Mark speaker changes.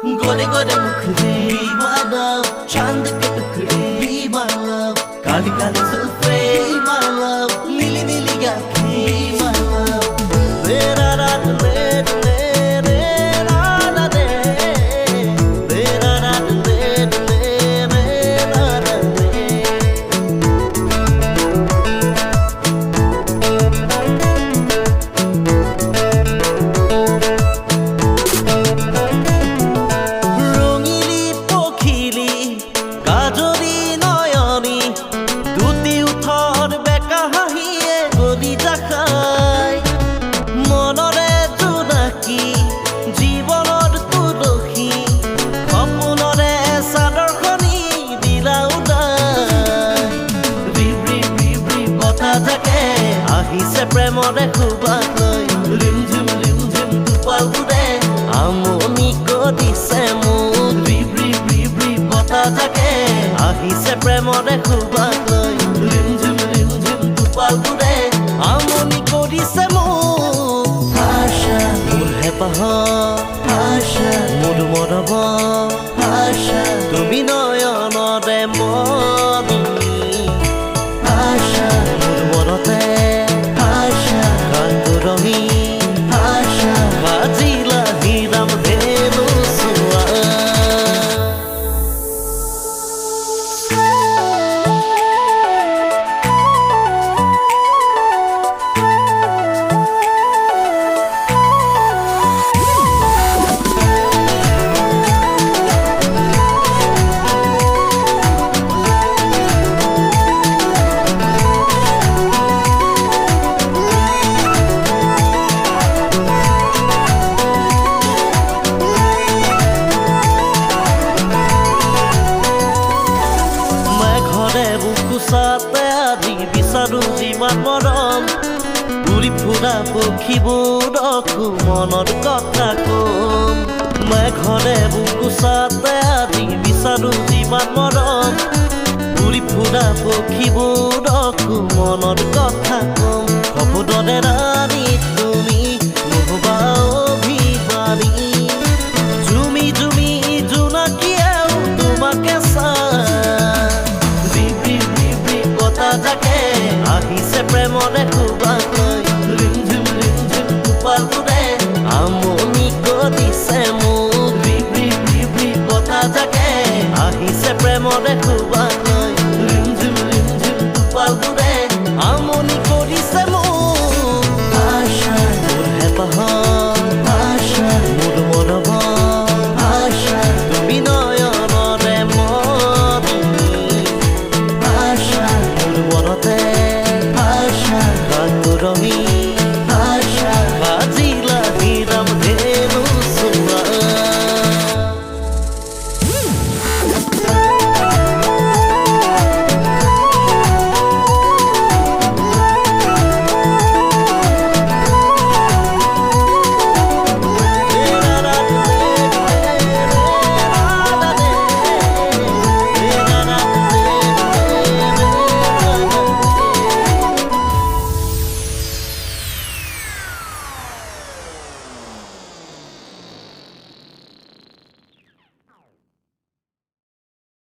Speaker 1: गोरे गोरे मुखड़े my love, चांद के टुकड़े my love, Kali Kali Julfe my love, नीली नीली आँखें my love, तेरा रात ले ले रे रात दे, तेरा रात ले ले रे रात दे. রঙিলি পখিলি গাজরি নয়নি দুটি উঠৰ বেকা হাঁহিয়ে গলি যাখাই মনৰে জোনাকী জীৱনৰ তুলসী সপোনৰে চাদৰখনি দিলা উদাই ৰিব ৰিব ৰিব ৰিব বতাহ জাকে আহিছে প্ৰেমৰে সুবাসলৈ ৰিমঝিম টোপালবোৰে আমনি কৰিছে মোক ৰিব ৰিব ৰিব ৰিব বতাহ জাকে আহিছে প্ৰেমৰে সুবাসলৈ ৰিমঝিম টোপালবোৰে আমনি কৰিছে মোক আশা মোৰ হেঁপাহ আশা মোৰ মৰম আশা তুমি নয়নৰে মনি আশা মোৰ মনতে আশা গানটো ৰঙি আশা বাজিলা হীৰাম ধেনু চোৱা বুকুচাতে আজি বিচাৰো যিমান মৰম উৰি ফুৰা পক্ষীবোৰকো মনৰ কথা কম মেঘৰে বুকুচাতে আজি বিচাৰো যিমান মৰম উৰি ফুৰা পক্ষীবোৰকো মনৰ কথা কম সপোনৰে ৰাণী তুমি নহবা অভিমানী জুমি জুমি জোনাকীয়েও তোমাকে জাকে আহিছে প্ৰেমৰে সুবাসলৈ ৰিমঝিম টোপালবোৰে আমনি কৰিছে মোক ৰিব ৰিব ৰিব ৰিব বতাহ জাকে আহিছে প্ৰেমৰে সুবাসলৈ ৰিমঝিম টোপালবোৰে আমনি কৰিছে মোক আশা মোৰ হেঁপাহ আশা মোৰ মৰম আশা তুমি নয়নৰে মনি আশা মনতে আশা গানটো ৰঙি